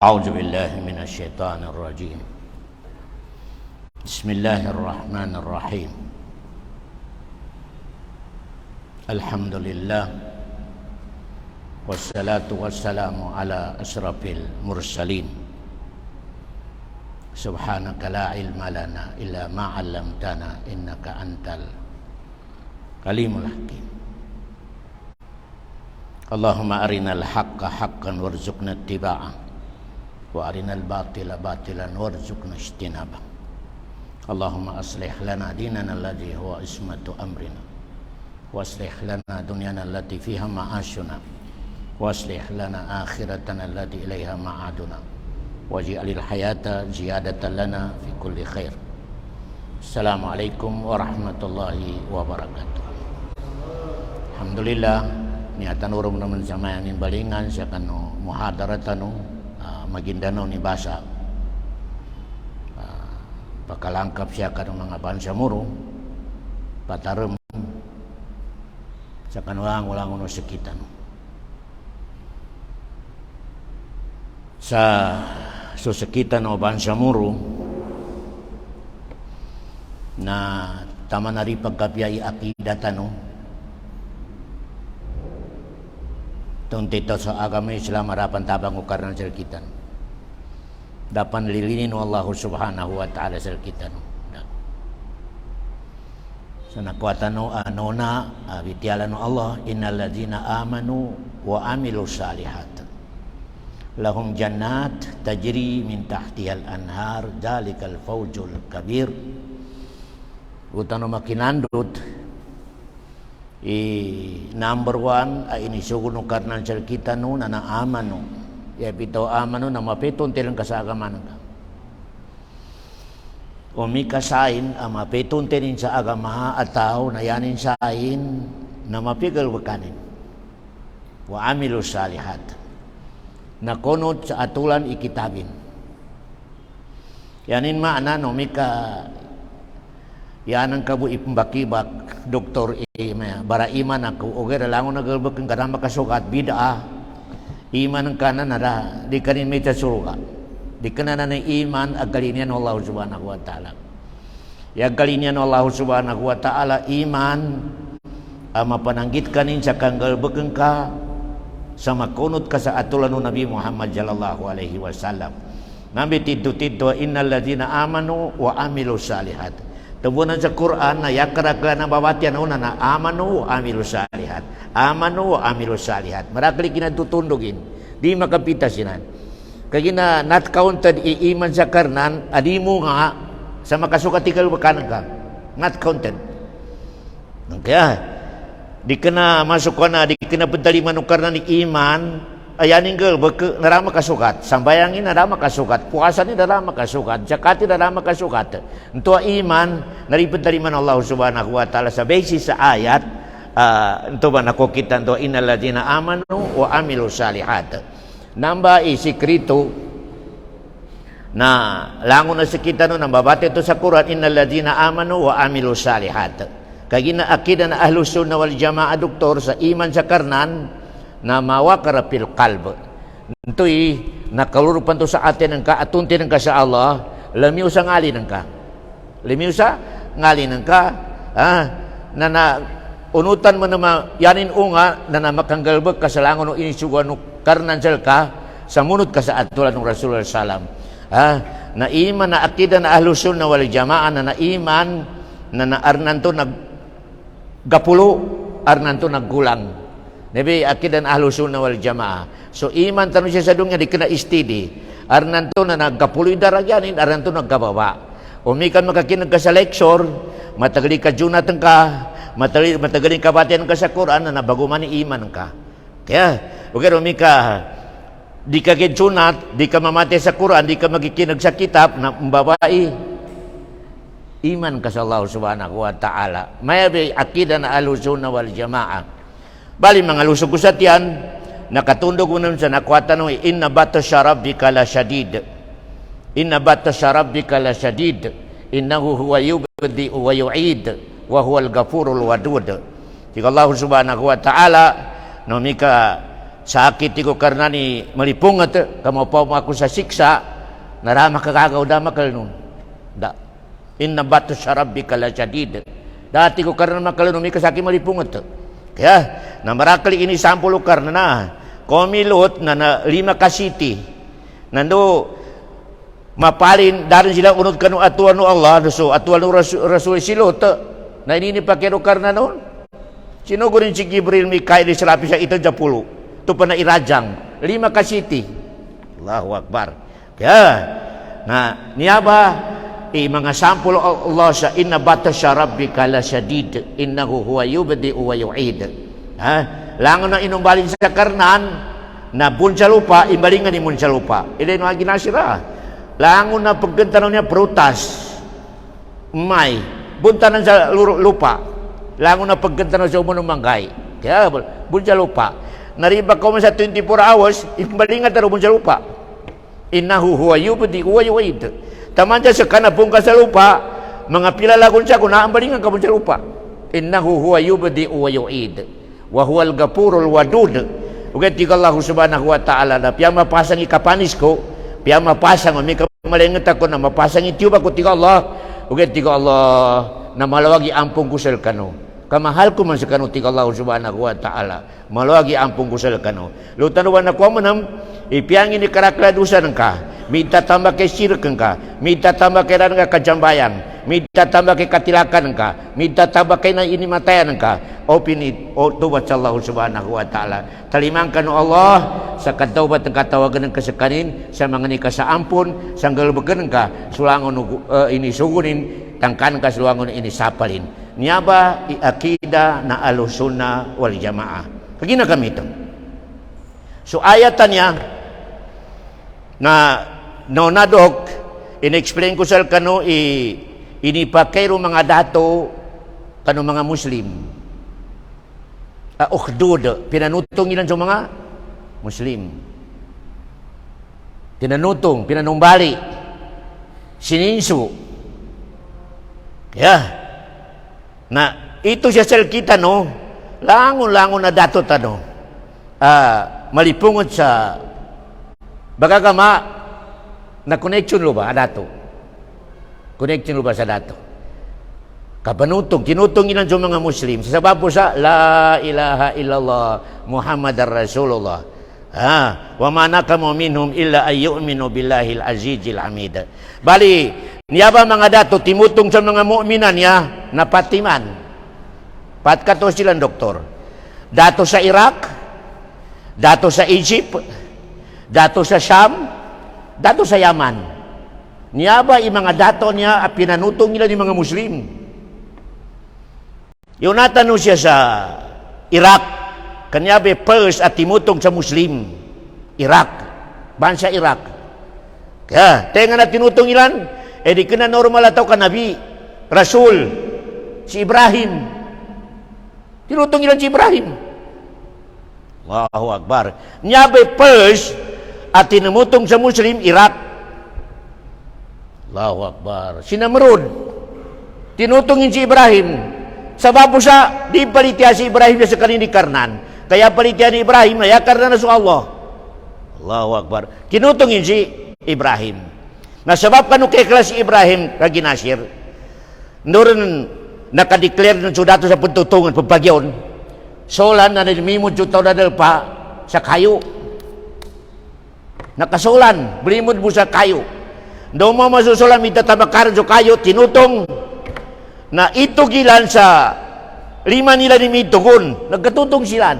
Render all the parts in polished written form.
أعوذ بالله من الشيطان الرجيم. بسم الله الرحمن الرحيم. الحمد لله والصلاة والسلام على أشرف المرسلين. سبحانك لا علم لنا إلا ما علمتنا إنك أنت العليم الحكيم. اللهم أرنا الحق حقا وارزقنا اتباعه وأرنا الباطل باطلا وارزقنا اجتنابه. اللهم أصلح لنا ديننا الذي هو عصمة أمرنا وأصلح لنا دنيانا التي فيها معاشنا وأصلح لنا آخرتنا التي إليها معادنا واجعل الحياة زيادة لنا في كل خير. السلام عليكم ورحمة الله وبركاته. Alhamdulillah niatan urang naman sa mayangin balingan sa kano muhadaratano Maguindanao ni basa pakalangkap siya ka ng mga bansa muro patarem sa kanulang uno sekitan sa susekitan o bansa muro na tama na rin pagkapiyay akidatan tuntito sa agama Islam harapan tabang ukaran sa kitan dapan lilinin Allah subhanahu wa ta'ala sa kitan sa nakuatan na bitialan Allah innal ladzina amanu wa amilus salihat lahum jannat tajri min tahtihal anhar dalikal fawzul kabir utano makinandut number one ay inisugun karnan sa kita na amano ya pito amano na mapiton tilang kasagaman ka umikasain mapiton tilin sa agama ataw na yanin sain na mapigal wakanin wa amilu salihat na konot sa atulan ikitabin yanin maana no mika yan ang kabu ipambakibak doktor bara iman ako oger langon nagalbak ang karama kasukat bid'a iman ang kanan nara di kanin may tasuruka di kanan na iman agalinian Allah subhanahu wa ta'ala ya agalinian Allah subhanahu wa ta'ala iman mapananggit kanin sa kanggalbak ka sa makunot ka sa atulan ng Nabi Muhammad sallallahu alaihi wasallam nabi tiddo innal ladzina amanu wa amilus salihat tebunan sa Quran na yakara na bawatian na amanu wa amilus salihat amanu wa amilus salihat marakli kinatutundugin di makapita sinan kagina not counted iman sa karnan adimu nga sa makasukatikal bakanan ka not counted kaya di kana masuk na di kana pedaliman karnan iman ayaning girl narama kasukat sambayangin narama kasukat puasa ni narama kasukat zakati narama kasukat ento iman naripod dari man Allah subhanahu wa ta'ala sa basis sa ayat ento ba nakokita ento innal ladzina amanu wa amilus salihat namba isikrito na langon na sakita no nambabate to sa Quran innal ladzina amanu wa amilus salihat kagina akida na ahlus sunnah wal jamaa doktor sa iman sa karnan na mawakara fil qalb entoy nakalurupan to sa atin ang kaatuntin ng ka sa Allah lamiw sa ngalin ng ka lamiw sa ngalin ng ka na unutan mo na yanin unga na makanggalbag ka sa langon o inisugan no karnansal ka sa munot ka sa atulan ng Rasulullah sallam na iman na akida na ahlus sunnah wal jamaa na iman na arnanto naggapulo arnanto naggulang nabi akidan ahlus sunnah wal jamaah so iman tanong siya sa dunya di kena istidi arnanto na nagkapuloy daragyanin arnanto nagkababa umikan makakinag ka sa lecture matagali ka junatan ka matagali ka batian ka sa Quran na nabaguman ni iman ka kaya okay umika di ka kinsunat di ka mamati sa Quran di ka magikinag sa kitab na babae iman ka sa Allah subhanahu wa ta'ala may akidan ahlus sunnah wal jamaah bali mga lusog ko sa tiyan nakatundog mo naman sa nakwata nung inna batasya rabbika la shadid inna batasya rabbika la shadid innahu huwa yubdi wa yu'id wa huwal ghafurul wadud jika Allah subhanahu wa ta'ala no mika sakit ko karena ni malipungat kamo pa mo ako sa siksa narama kagagaw da makalun da inna batu rabbika la shadid dati ko karena makalun mi kasaki malipungat kaya na marakali ini sampul karena na komilot na 5 ka city nando mapalin darin sila unod kanu atuan no Allah so atuan no rasul silot na ini pakero karena non sino gurin si Jibril Mikail serapi sa ito 10 itu pernah irajang 5 ka city. Allahu Akbar. Ya. Nah, niaba mga sampul Allah sa inna batasya rabbika la syadid innahu huwa yubdi wa yu'id. Ha? Langon na inumbalin sa karnan na bunsa lupa imbalingan ni bunsa lupa. Ile no ginasira. Langon na pagkantano niya prutas. May buntanan sa lupa. Langon na pagkantano sa umunong manggay. Kaya bunsa lupa. Nariba ko man sa 24 hours, imbalingan taro mo sa lupa. Innahu huwa yubdi wa yu'id. Taman sa kanapong ka sa lupa, mga pilalagon siya kung naambalingan ka mo sa lupa. Innahu huwa yubdi wa yu'id. Wa huwal gapurul wadud. Ugat tiga Allah subhanahu wa ta'ala na piyang mapasang ikapanis ko, piyang mapasang, may kamalingat ako na mapasang itiuba ko tiga Allah. Ugat tiga Allah na malawagi ampong kusal kano. Kamahal ko man sa kanu tiga Allah subhanahu wa ta'ala malawagi ampung kusal kanu lutanuan na ko manam ipiangin ni karakladusan ka minta tambah kay sirken ka minta tambah kay ran ka kajambayan minta tambah kay katilakan ka minta tambah kay na ini matayan ka opini o tubat sa Allah subhanahu wa ta'ala talimang kanu Allah sa katawbat ng katawagan ng kasakanin sa mga nika sa ampun sa galbagan ka sulangon ini sugunin tangkan ka sulangon ini sapalin niaba akida na alusunna wal jamaah. Pagina kami ito. So ayatan niya na nonadok in-explain ko sa kano inipakero mga dato kano mga Muslim. Ukhdud pinanutong ilan sa mga Muslim. Pinanutong, pinanumbali. Sininsu. Yeah. Na ito siya sel kita no langon-langon na dato tano malipungot sa bagagama na connection lo ba dato connection lo ba sa dato kapanutong tinutong ilan sa mga Muslim sa sababu sa la ilaha illallah Muhammadar Rasulullah wa manaka minhum illa ayyuminu billahil azizil hamid bali niaba mga dato timutong sa mga mu'minan niya na patiman patkato silang doktor dato sa Iraq dato sa Egypt dato sa Sham dato sa Yaman niaba mga dato niya pinanutong nila ni mga Muslim yung natanong siya sa Iraq kanyabe first at timutong sa Muslim Iraq bansa Iraq kaya tenga na tinutong ilan di kena normal atau kan Nabi Rasul si Ibrahim tinutong ilan si Ibrahim Allahu Akbar nyabe first at tinumutong sa Muslim Iraq Allahu Akbar si Namrud tinutongin si Ibrahim sababu sa di palitia si Ibrahim sa kanini karnan kaya palitia ni Ibrahim na ya karna na sa Allah Allahu Akbar tinutongin si Ibrahim na sabab kanu kay kelas Ibrahim kagi Nasir noron nakadeclare ng sudato sa pagtutungan pagpagyon solan na nimimod jutaw na pa sa kayo nakasolan blimod mo sa kayo do mo masusolan mitatamakan sa kayo tinutong na ito gilan sa 5 nila ni mitugon nagkatutong sila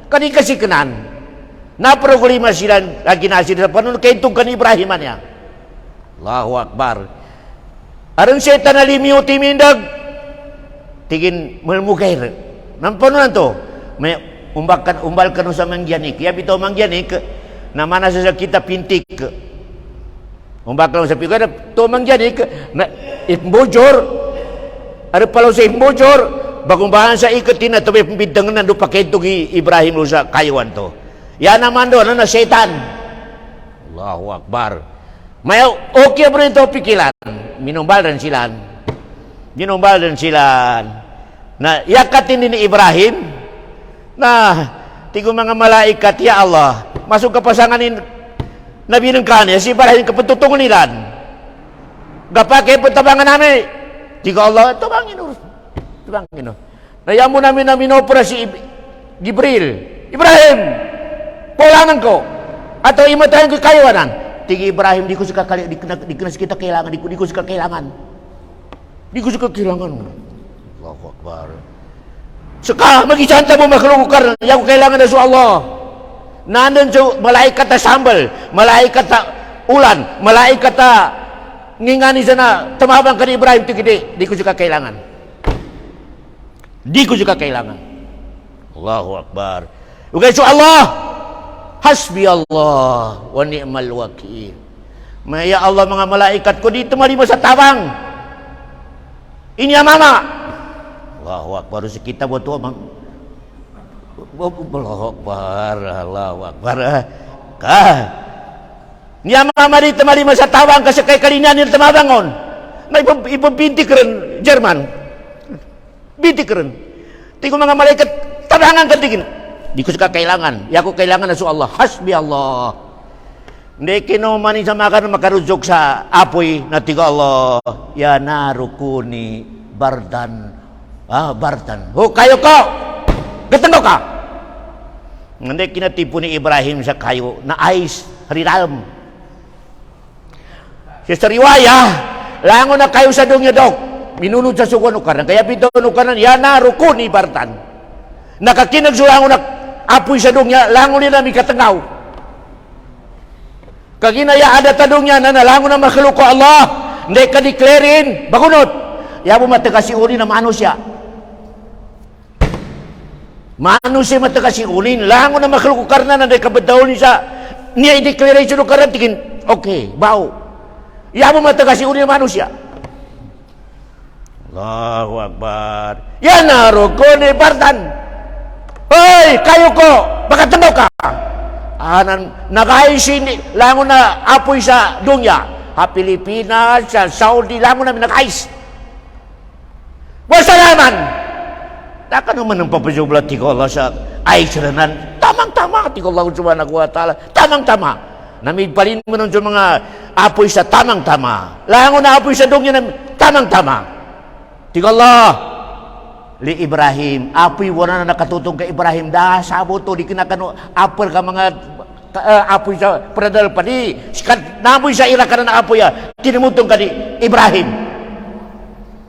kani kasi kanan na programa sila lagi Nasir sa panon kay itong kan Ibrahim niya Allahu Akbar. Aron setan na limiyo timindag. Tigin mulmugair. Nampano na to? May umbal ka sa mangyanik. Kaya bitaw mangyanik, na mana sa kita pintik. Umbal ka sa pigada, to mangyanik, na imbojor. Ano pala sa imbojor, bagong bahan sa ikatin na ito may pimpidangan na dupakentong Ibrahim sa kayuan to. Yan naman doon, na setan. Allahu Akbar. May okay bro ito pikilan. Minumbal rin sila. Na yakatin ni Ibrahim na Tigo mga malaikat, ya Allah, masuk ke pasanganin Nabi ng kanya, si Ibrahim kepetutungan nilan. Gak pakai petabangan namin. Tigo Allah, tabangin urus. Tabangin. Nayamu namin operasi Jibril. Ibrahim, pulangan ko. Atau imatayan ke kayawanan. Tiga Ibrahim, di ko suka kali, di kita kehilangan, di ko suka kehilangan. Di ko suka kehilangan. Allahu Akbar. Sekarang magicanta mo makhluk yang kailangan na sa Allah. Nandun sa malaikat na sambal, malaikat na ulan, malaikat na ngingani sana tumabang ka ni Ibrahim di ko suka kailangan. Di ko suka kailangan. Allahu Akbar. Okay, so Allah, hasbi Allah wa ni'mal wakil. Maya Allah mga malaikat ko dito mali mo sa tabang. Ini mama. Allahu Akbar, kita buat tu bang. Allahu Akbar, Allahu Akbar. Niya mama di temali masa tawang kasi kay kalinya ni tamabangon. Na ipabinti keren Jerman. Binti keren. Tigo mga malaikat tabangan kantigin. Di ko suka kailangan. Ya ko kailangan na su Allah. Hasbi Allah. Hindi kinomani sa makaruzok sa apoy na tigo Allah. Ya narukuni bardan. Bardan. Oh, kayo ko! Gatano ka! Hindi kinatipo ni Ibrahim sa kayo na ais, hariram. Sa riwaya, lango na kayo sa dungya dok. Minunod sa sugon ukaran. Kaya pito ukaran, yana rukuni bardan. Nakakinag sulango na apoy sa dungya, lango nila may katangaw. Kaginaya ada tadungya na lango na makhluk ko Allah. Hindi ka declarein, bakunot. Yabo matakasi uri na manusia. Manusia matakasi ulin lango na makhluk karna na day kabadawin sa niya i-declaration ukaran tingin okay bau yamo matakasi ulin na manusia. Allahu Akbar. Yan naro ko ni Bardan. Hoy kayo ko baka tanaw ka anan nag-ice lango na apoy sa dunya ha Pilipinas sa Saudi lango na nag-ice wasalaman. Taka naman ang papasublat ko Allah sa aisranan. Tamang-tama ti Allah subhanahu wa ta'ala. Tamang-tama. Namigpalin mo nun sa mga apoy sa tamang-tama. Lango na apoy sa dungya na tamang-tama. Ti Allah. Li Ibrahim. Apoy wala na nakatutong kay Ibrahim. Da sabo to. Di kinakano apoy ka mga apoy sa pradal pa di. Namoy sa ira ka na apoy ya. Tinimutong ka ni Ibrahim.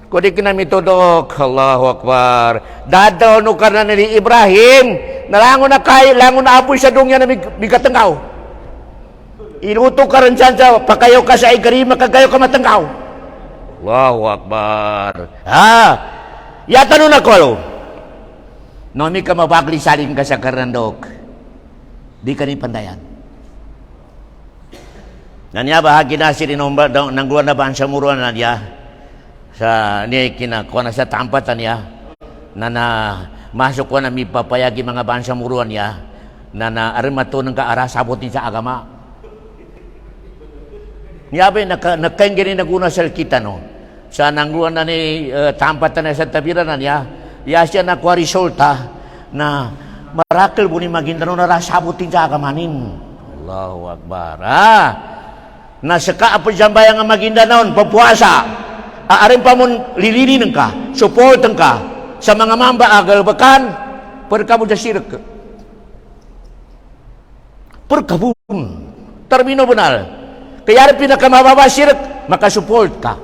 Kodi kinami todok, Allahu Akbar. Dadaw no karna ni Ibrahim, nalango na kay, lango na apoy sa dungya na bigatanggaw. Iluto ka rin dyan sa pakayo ka sa igarima, kagayo ka matanggaw. Allahu Akbar. Yata nun ako. Nomi ka mabagli salim ka sa karnandok. Di ka rin pandayan. Nanya bahagi nasi rinomba nang luar na bansa muruan na dia. Sa niya kinakuha na sa tampatan niya na masuk ko na may papayagi mga bansa muruan niya na arimato ng kaara sabotin sa agama niya ba nagkaingin naguna sa kita no sa nangluan na ni tampatan na sa tabira na niya siya nakuha resulta na marakil buni magindano na sabotin sa agamanin. Allahu Akbar. Nasa kaapos dyan bayang ang Maguindanao papuasa aarin pa mon lilinin ka, supportan ka sa mga mamba agal bakan perkamu sa sirik. Perkabun. Termino benar. Kaya rin pinakamababa sirik, makasupport ka.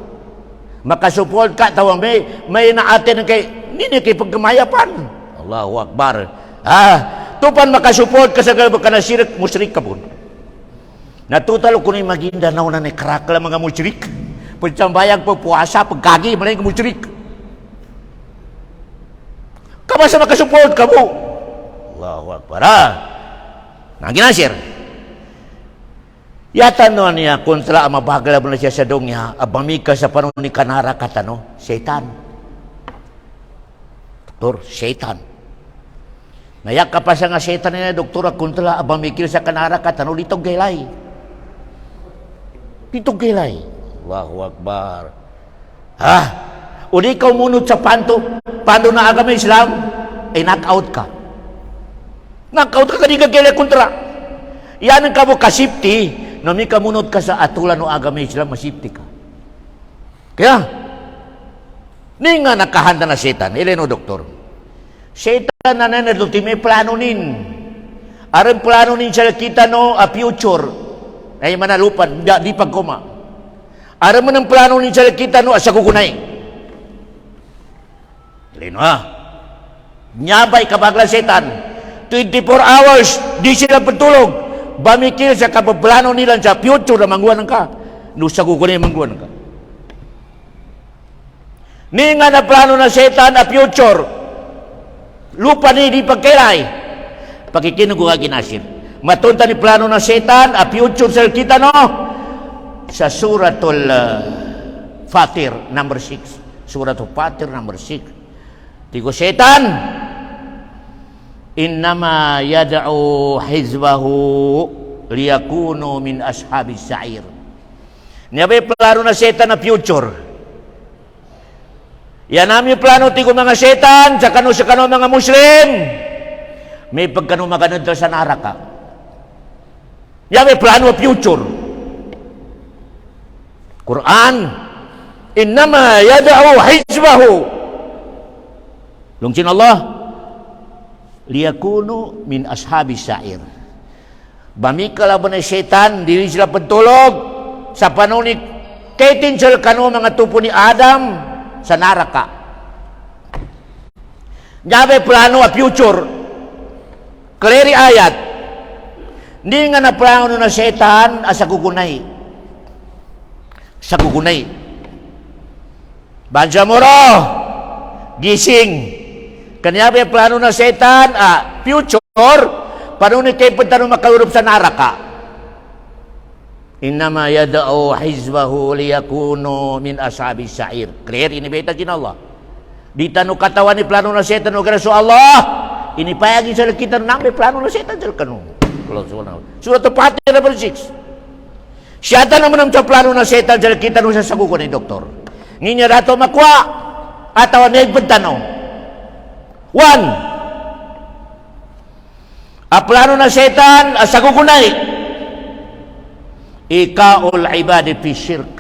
Makasupport ka, tawang may naatin kay nini kay pagkamayapan. Allahu Akbar. Tupan makasupport ka sa galbakan na sirik, musyrik ka po. Natutalo ko na yung Maguindanao na nakrakla mga musyrik. Pagsambayang pagpuasa, pagkagi, malayang musyrik. Kabasa makasupport ka mo. Allahu Akbar. Naginasir. Yata no niya kontra mabagala mo na siya sa dongya, abamika sa panon ni kanara katano, setan. Doktor, setan. Nayak ka pa sa nga setan niya, doktora kontra abamikil sa kanara katano, litong gaylay. Litong gaylay. Allahu Akbar. O di ikaw munod sa pando na agama Islam, ay knock out ka. Nakaut ka kaniga kaya kontra. Yan ang kamo kasipti, na may kamunod ka sa atulan o agama Islam, masipti ka. Kaya, ni nga nakahanda na setan, ileno doktor. Setan na nanadulti, may plano nin. Aram plano nin siya kita no, a future. Ay manalupan, di pagkuma. Aram man ang plano nin siya kita no, asa kukunay. Ileno ha. Nyabay kabagla setan. 24 hours, di sila patulog. Bamikil sa kapaplano nila sa future na mangguan ka. No, sa kukunay mangguan ka. Ni nga na plano na setan a future. Lupa ni di pagkailay. Pakikinig ko nga ginasir. Matunta ni plano na setan a future sa kita no. Sa suratul Fatir number 6. Suratul Fatir number 6. Tigo setan. Innama yad'u hizbahu liyakunu min ashabis sa'ir. Niya ba plano na setan na future? Yan namin plano tigo mga setan sa kano mga Muslim. May pagkano maganod sa naraka. Yan may plano na future. Quran. Innama yad'u hizbahu. Lungsin Allah. Liyakunu min ashabis sa'ir. Bamikala ba na setan, dili sila pagtulog sa panunik ketin sila kano mga tupo ni Adam sa naraka. Nyabe plano a future. Clear ayat. Hindi nga na plano na setan sa kukunay. Sa kukunay. Bansa moro. Gising. Kanya ba plano na setan, future, paano ni kayo punta nung makalurup sa naraka? Innama yada'u hizbahu liyakunu min ashabis sa'ir. Clear, inibeta din Allah. Di tanong katawan ni plano na setan, o graso Allah, inipayagin sa kita nang may plano na setan sa kanong. Surat Al-Fatih number 6. Siya naman ang plano na setan sa kita nung sa saguko ni doktor. Nginya dato makwa, atawa na ipagtanong. 1. Plano na setan sa kukunay. Ikaul ibadi fi syirk.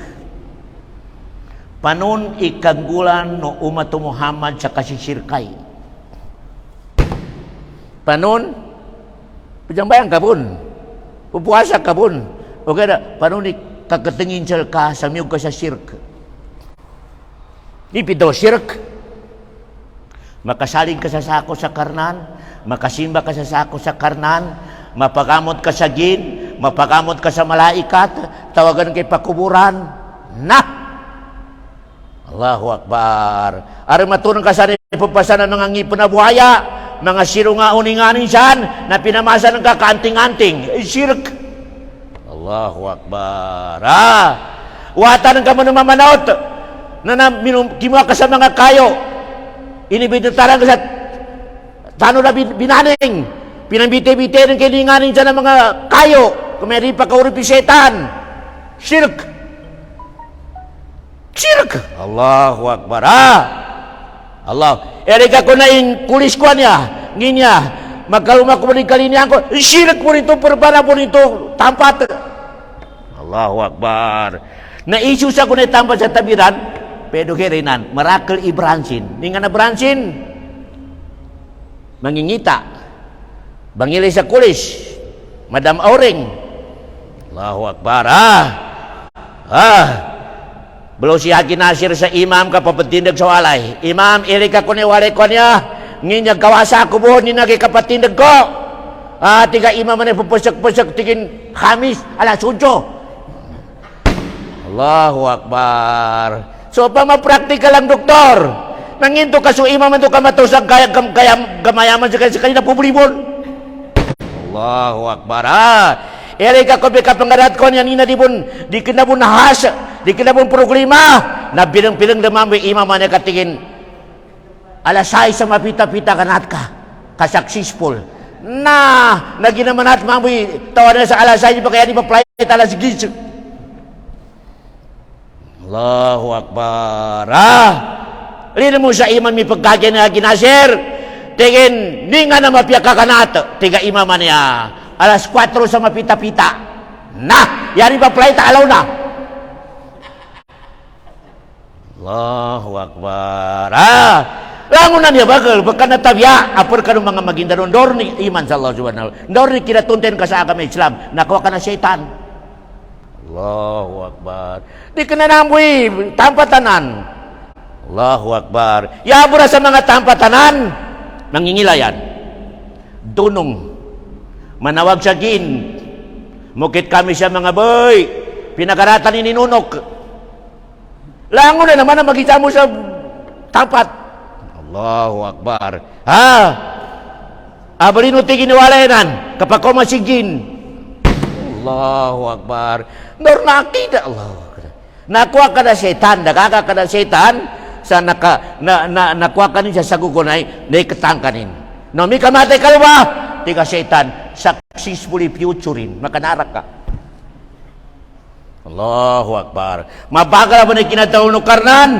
Panon ikanggulan no umat Muhammad sa kasisirkay. Panon pajambayan ka pun. Pupuasa ka pun. O kaya panon ikakatingin ka sa miyog ka sa syirk. Ipito syirk. Makasalig ka sa sako sa karnan, makasimba ka sa sako sa karnan, mapagamot ka sa jin, mapagamot ka sa malaikat, tawagan kay pakuburan. Na! Allahu Akbar. Ari matunang ka sa ipapasanan ng ngipon na buhaya, mga siro nga uninganin siyan, na pinamasa ng kakanting-anting. Sirk. Allahu Akbar. Watan ng kamano mamanaot, na kimuha ka sa mga kayo, inibitaran ka sa tano na binaning pinambite-bite ng kilinganin siya ng mga kayo kung may pa kauripi setan. Shirk Allahu Akbar. Allah erika ko na yung kulis ko niya nginya magkaluma ko rin kalinihan ko shirk po nito perbana po nito tampat. Allahu Akbar. Na-issue sa ko na tampat sa tabiran pedo kirinan, miracle ibransin. Di nga na bransin, mangingita, bangilay sa kulis, Madam Auring. Allahu Akbar. Belum si Haji Nasir sa imam ka papatindag sa walay. Imam, ilika ko ni walay ko niya, nginyag kawasa ko buhon ni nagi kapatindag ko. Tiga imam na pupusak-pusak tigin Khamis, alas 8. Allahu Akbar. So, pamapraktika lang, doktor. Nanginto ka, so imam ito ka matusag, kaya gamayaman sa kanina publibon. Allahu Akbar. Eri ka kopi kapangarat ko niya, nina di kinabun nahas, di kinabun problema, na bilang-bilang naman may imam na katingin, alasay sa mapita-pita kanat ka-successful. Naginaman at mamoy, tawa na sa alasay, di ba kaya di ba flight alas gis. Allahu Akbar. Lino mo sa iman may pagkagyan na ginasir. tingin ninga na mapiakakanat tiga imaman niya alas 4 sa mapita-pita nah yari pa playta alaw na Allahu Akbar langunan niya bagal baka natabya apur ka ng mga maginda nun dor ni iman sa Allah subhanahu dor ni kinatunten ka sa agama Islam nakuha ka na syaitan Allahu Akbar di ka na namoy tampatanan Allahu Akbar yabura sa mga tampatanan nangingilayan dunong manawag sa gin mukit kami siya mga boy pinakaratan ni ninunok langon na naman ang magisa mo sa tapat Allahu Akbar abalino tiginiwalayanan kapag ko masigin Allahu Akbar nor nakita Allahu Akbar nakuha ka na setan nakaka ka na setan sa nakuha ka niya sa gugunay na ikatangkanin no may kamatay ka ba tiga setan successfully futurein makanarak ka Allahu Akbar mabagal ba na kinatawno karnan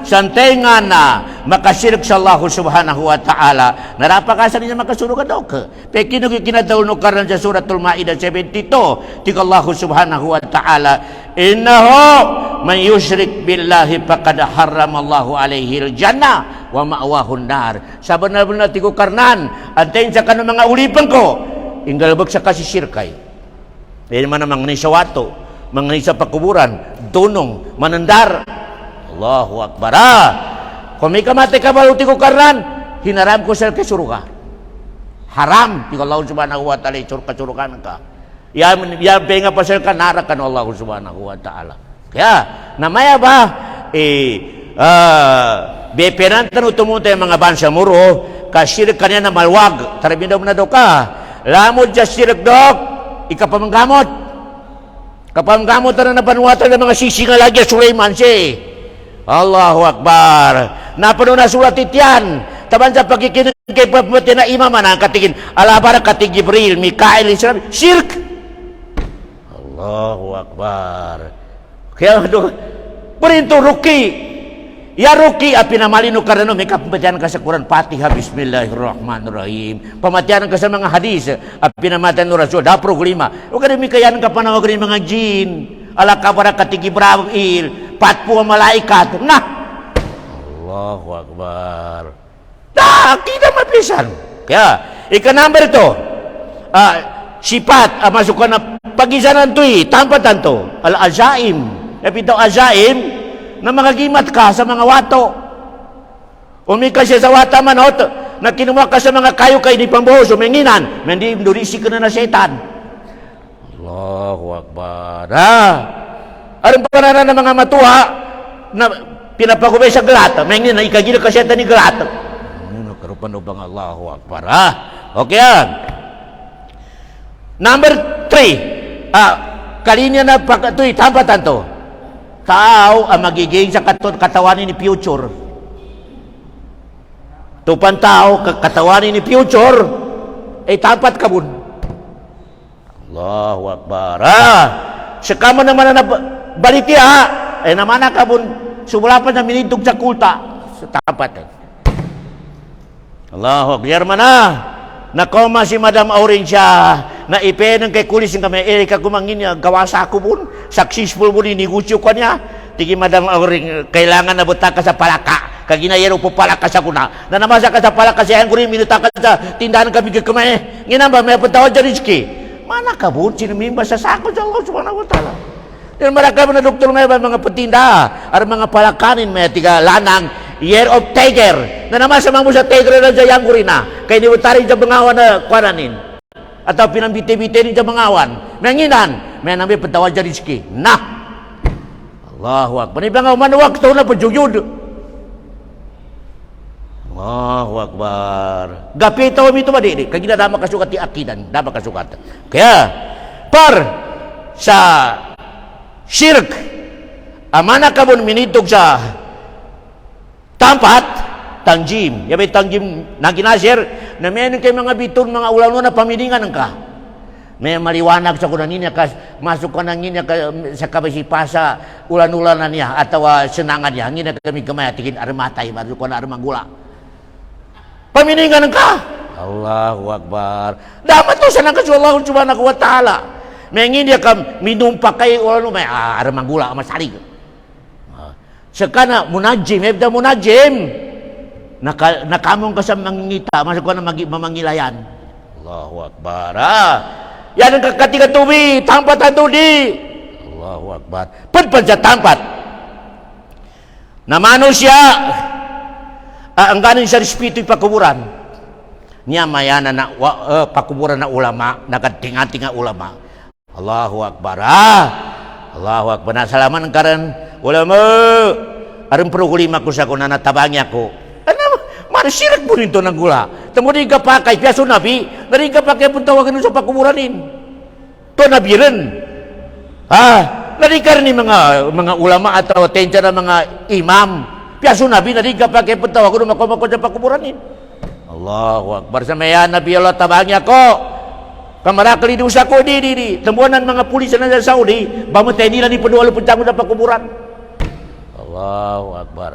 santengan na makasirik sa Allah subhanahu wa ta'ala narapakasan niya makasurugan daw ka pekinog kinatawno karnan sa suratul Ma'idah 72 tiga Allah subhanahu wa ta'ala innahu man yushrik billahi faqad harramallahu alaihi al-jannah wa ma'wahu an-nar sabenar-benar tigo karnan anten sa kanang mga ulipan ko inggalbag sa kasisirkay yan man namang ni sawato mga sa pakuburan dunong manandar Allahu Akbar kung may kamatay ka baluti ko karnan hinaram ko sa kasuruga haram tiga Allah subhanahu wa ta'ala kasurugan ka yan penga pa sa kanarakan Allah subhanahu wa ta'ala kaya namaya ba beperantan utumuto yung mga bansa muro kasirik kanya na malwag tarabindaw na daw ka lamod dya sirik dok ikapamanggamot kapamanggamot na nabanwatan ng mga sisinga lagi Sulaiman siya Allahu Akbar napano na sulat itian taban sa pagkikinig kay pagmati na imaman ang katigin alabara katig Jibril Mikael Israel shirk Allahu Akbar kaya perinto ruki ya ruki apinamalino karano may kapamatian ka sa Quran Fatiha Bismillahirrahmanirrahim pamatian ka sa mga hadis apinamatian no Rasul da problema o kani mikayan ka panawag ni mga jin ala kabara katig Jibril patpu malaikat nah Allahu Akbar kita mapisan kaya ika number ito sifat masukkan na pagisanan to'y tampatan to al-azaim epito azaim na magagimat ka sa mga wato umika siya sa wata manot na kinuha ka sa mga kayo kay di pambuhos uminginan hindi durisi ka na na setan Allahu Akbar aron panana ng mga matuha na pinapagubay sa galat mengin na ikagila ka setan ni galat karupan ubang Allahu Akbar okay number 3 kalinya na pagkatoy tampatan to tao ang magiging sa katawanin ni future tupan tao katawanin ni future tampat kabun Allahu Akbar sekaman naman na baliti naman na kabun sumulapan na minintog sa kulta sa tampat Allahu Akbar mana nakoma si Madam Aurencia na ipenang kay kulis ng kamay ka kumangin niya gawasa ko bun successful mo ni negosyo ko niya tigi Madam Aurencia kailangan na buta ka sa palaka kaginayero po palaka sa kuna na namasa ka sa palaka siya ang kurin minuta ka sa tindahan kami kamay nginamba may patawa dyan rizki mana ka bun sinumimba sa sako sa Allah subhanahu wa ta'ala dan maraka na doktor may mga patinda ar mga palakanin may tiga lanang year of tiger na naman sa mga sa tiger na dyan kurina kaya niwutari dyan bangawan na kwananin atau pinambiti-biti ni dyan bangawan menginan may namin patawa dyan rizki nah Allahu Akbar ni bangaw manuwag ito na pajugyud Allahu Akbar gapito kami ito ba di kagina dama kasukat ti akidan dama kasukat kaya par sa shirk amana ka bun minitog sa tampat tangjim yabe tangjim naginasir na meron kay mga biton mga ulan na pamilingan ka may maliwanag sa kunan niya masuk ka nang niya sa kabisipasa ulan-ulanan niya atau senangan niya ngina kami kamay tigin armatay masuk ka na armagula Paminingan ka. Allahu Akbar. Dapat to sa Allah subhanahu wa ta'ala. Mengin dia kam minum pakai orang may ada manggula masalig. Sekana munajim, hebda munajim. Nakamong ka sa mangingita, masuk ko na mamangilayan. Allahu Akbar. Yan ang kakatika tubi, tampat ang tudi. Allahu Akbar. Padpad sa tampat. Namano siya. Ang ganin sa respeto pakuburan. Niya mayana na pakuburan na ulama, nagtinga-tinga ulama. Allahu Akbar. Allahu Akbar. Nasalaman ng karan ulama. Aron pro kulima ko sa ko na natabangya ko. Ano? Mansirak po rin to ng gula. Tamo di ka pa kay piyaso nabi. Dari ka pa kay puntawagan sa pakuburanin. To nabi rin. Dari ka rin mga ulama atau atensya ng mga imam. Piyaso nabi, nariga pa kaya puntawa ko mako sa pakuburanin. Allahu Akbar. Sa maya nabi Allah tabangnya ko. Kamarakali dosa ko di. Temuanan mga pulis na sa Saudi, bamatay nila ni penualo puntago sa pakuburan. Allahu Akbar.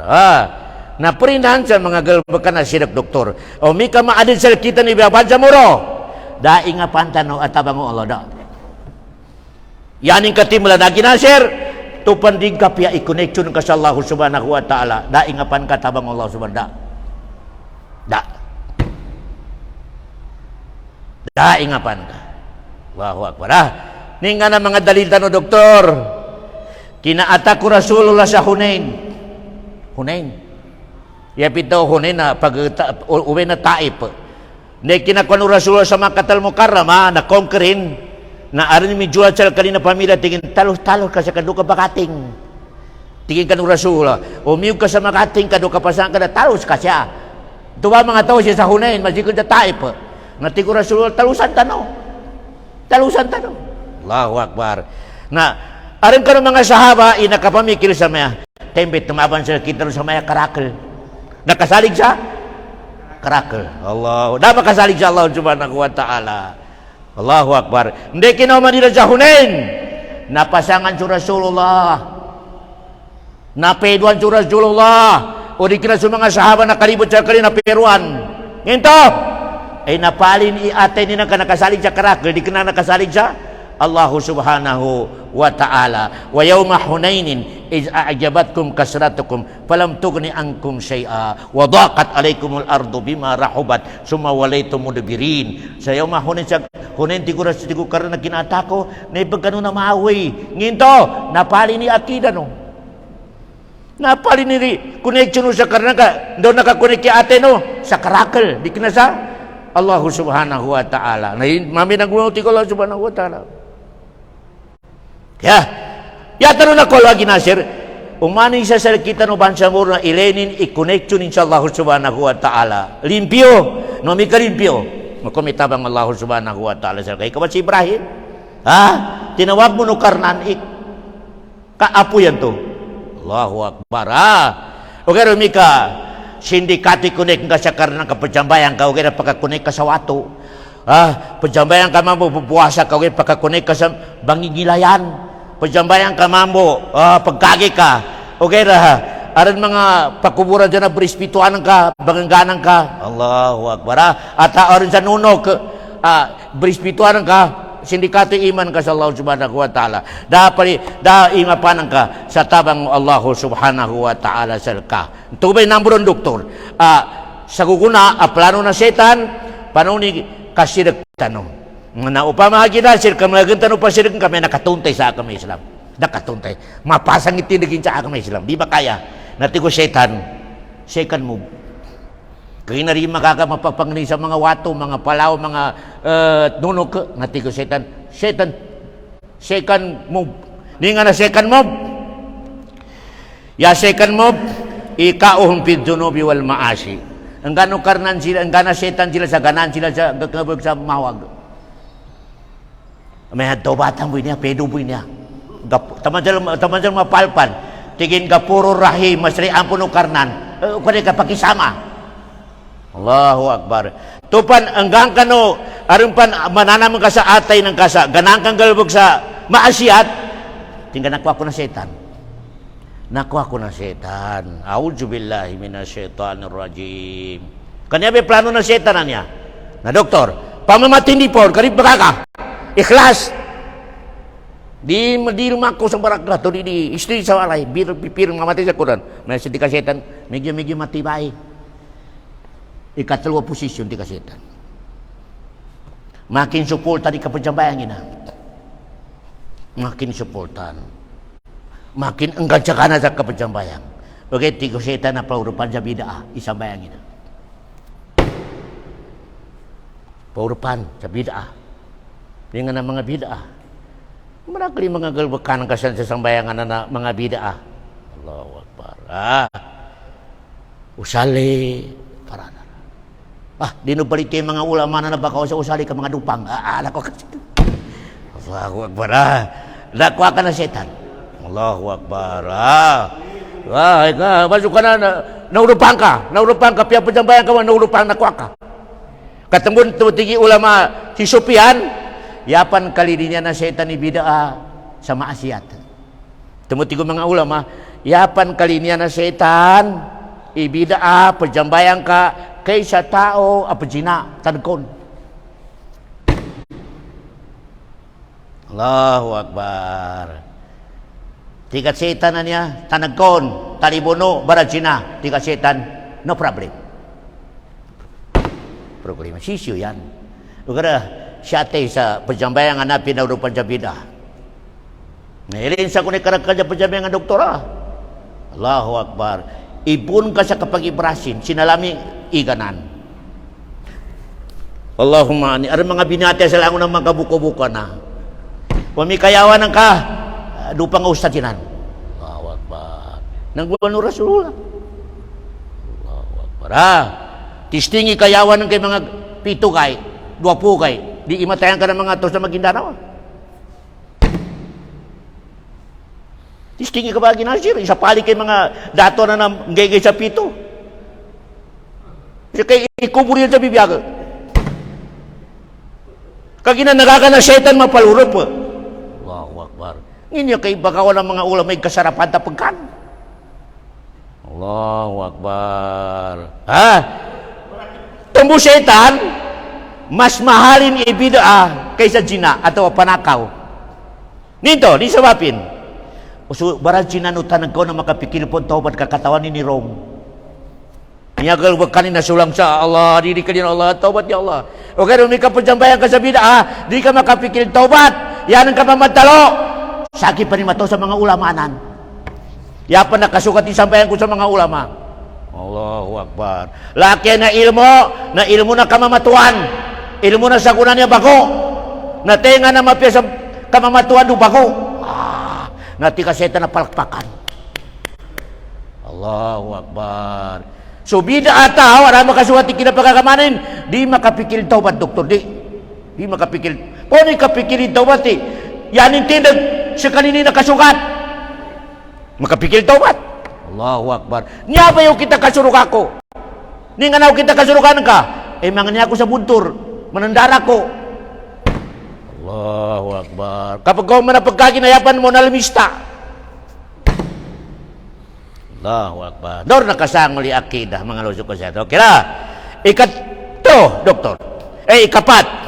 Naperindahan sa mga galbakan na sinak doktor. O mika maadin sa kita ni Babansa Muro. Daing nga pantano at tabango Allah da. Yaning katimula na ginasir. Tupandig ka pia i-connection ka sa Allah subhanahu wa ta'ala. Daingapan ka tabang Allah subhanahu da. Daingapan ka. Allahu Akbar. Ninga na mga dalita no doktor. Kinaata ko Rasulullah sa Hunain. Hunain. Yapit daw Hunain na pag uwi na Taif. Hindi kinakuha no Rasulullah sa Makkatal Mukarrama na conquerin. Na arin mi jual sa kanina pamilya tingin talos-talos ka sa kadu ka bakating. Tingin ka ng Rasulullah. Umiog ka sa makating kadu ka pasang ka na talos ka siya. Tuwa mga tao siya sa Hunain, masikod sa Taif. Natigo Rasulullah talusan tano. Talusan tano. Allahu Akbar. Na arin ka ng mga sahaba inakapamikil sa maya. Tembet tumaban sa kita sa maya karakal. Nakasalig siya? Karakal. Allah. Da makasalig sa Allah subhanahu wa ta'ala. Allahu Akbar. Hindi kinauman nila sa Hunain. Napasangan si Rasulullah. Napeduan si Rasulullah. O di kina sa mga sahaba na kalibot sa kali na peruan. Nginto. Ay napalin i-atay nila ka nakasalig sa karakal. Di kina nakasalig sa Allah subhanahu wa ta'ala. Wa yawma Hunainin iz a'jabatkum kasratukum falam tughni ankum syai'a wa daqat alaikumul ardu bima rahubat summa walaytum mudbirin. Sa yawma Hunain tigo karena kinata ko na ipagkano na maawi. Nginto, napali ni akida no. Napali ni connection sa karena ka do nakakonek ate no sa karakal di kinasa Allah subhanahu wa ta'ala. Na mami nang gunuti ko Allah subhanahu wa ta'ala. Ya tanong na ko lagi nasir. Umani sa kita no bansa mo na ilenin i-connection inshallah subhanahu wa ta'ala. Limpyo, no mi ka limpyo. Makumitabang Allah subhanahu wa ta'ala sa kay kawan si Ibrahim. Tinawag mo no karnan kaapo yan to. Allahu Akbar. Okay, rumika sindikati kunik ka sa karnan kapajambayan ka okay na pagkakunik ka sa wato. Pajambayan ka mambo pupuasa ka okay pagkakunik ka sa bangigilayan. Pajambayan ka mambo pagkagi ka okay ra aran mga pakuburan dyan na berispituan ka bangangganan ka Allahu Akbar at aran sa nunok berispituan ka sindikato iman ka sa Allah subhanahu wa ta'ala da imapanan ka sa tabang Allah subhanahu wa ta'ala ka tubay namburon doktor sa guguna plano na setan panuni kasirik tanong na upama ginasir kami tanong pasirik kami nakatuntay sa agama Islam nakatuntay mapasang itinagin sa agama Islam di ba kaya natigo setan second move kaya na rin mapapangni sa mga wato mga palaw mga nunok natigo setan second move di nga na second move ya second move ikauhum fid dunubi wal maasi ang gano karnan sila ang gana setan sila sa ganan sila sa mawag may tobatan mo niya, pedo mo niya. Taman mapalpan. Tingin ka puro rahim, masrian puno karnan. Kaya ka pakisama. Allahu Akbar. Tupan, hanggang ka no, arumpan, mananaman ka sa atay ng kasa, ganang kang galbog sa maasiat, tingnan nakuha ko na setan. Nakuha ko na setan. A'udzu billahi minasyaitonir rajim. Kanya may plano ng setan na niya. Na doktor, pamamatindi po, karib baka ikhlas. Di rumako sa barakla, to di istri sa walay, pipir mamatay sa Quran. May si setan, medyo matibay. Ikatalawa posisyon di setan. Makin suporta di kapajambayang ina. Makin suportan. Makin enggan sa kana sa kapajambayang. Okay, tigo setan na paurupan sa bid'ah, isang bayang ina. Paurupan sa bid'ah. Dengan mga bid'ah. Marakli mga galbakan kasan sa sambayangan na mga bid'ah. Allahu Akbar. Usali para na. Dinubaliti yung mga ulama na baka sa usali ka mga dupang. Lako ka. Allahu Akbar. Lakwa ka na setan. Allahu Akbar. Masuk ka na, naulupang ka, pia pajambayan ka, naulupang nakwa ka. Katembun tinggi ulama si Sufyan, yapan kali dinya na setan ni bid'ah sa maksiat. Temu mga ulama, yapan kali niya na setan ibid'ah pajambayan ka kaysa tao apa jina tadkon. Allahu Akbar. Tiga setan na niya tanagkon, talibono, barajina, tiga setan, no problem. Problema sisyo yan. Ugara siyate sa pajambayan nga napin na urupan sa bidah. Nailin sa kunik karakal sa pajambayan nga doktora. Allahu Akbar. Ibun ka sa kapag-ibrasin, sinalami iganan. Allahumma ani. Aram mga binati sa langon ng mga buko-buko na. Pamikayawan ng ka, dupang ustadinan. Allahu Akbar. Nang buwan Rasulullah. Allahu Akbar. Tistingi kayawan ng kay mga pito kay, 20 kay, di imatayan ka ng mga tos na Maguindanao. Tistingi ka ba ginasir, isa pali kay mga dato na nanggay sa pito. Kasi kay ikubur yan sa bibiyag. Kagina nagaka na setan mapalurop. Allahu Akbar. Ngayon kay baka walang mga ulam may kasarapan tapagkan. Allahu Akbar. Tumbo setan, mas mahalin ibid'ah kaysa jina atau panakaw. Nito, di sabapin. Uso barang jina nutan ko na makapikir po taubat kakatawan ni Rom. Niyagal wag kanina sulang sa Allah, diri ka din Allah, taubat ya Allah. O kaya umika pajambayan ka sa bid'ah, di ka makapikir taubat, yan ang kapamatalo. Sakit pa rin mato sa mga ulamanan. Yapan nakasukat isambayan ko sa mga ulama. Allahu Akbar. Laki na ilmu na kamamatuan. Ilmu na sagunan niya bago. Na tenga na mapya sa kamamatuan do bago. Nati ka setan na palakpakan. Allahu Akbar. So bid'ah tao, ara makasuwati kinapagakamanin, di makapikil taubat doktor di makapikil. Pwede kapikilin taubat Yanin tindag sa kanini nakasukat. Makapikil taubat. Allahu Akbar. Niya ba yung kita kasuruk ako? Ni nga na kita kasurukan ka? Mga niya ako sa buntur. Manandara ko. Allahu Akbar. Kapag kau manapagkaginayapan mo na lamista. Allahu Akbar. Dor nakasangoli akidah mga lusok ko siya. Okay na. Ikato, doktor. Ikapat.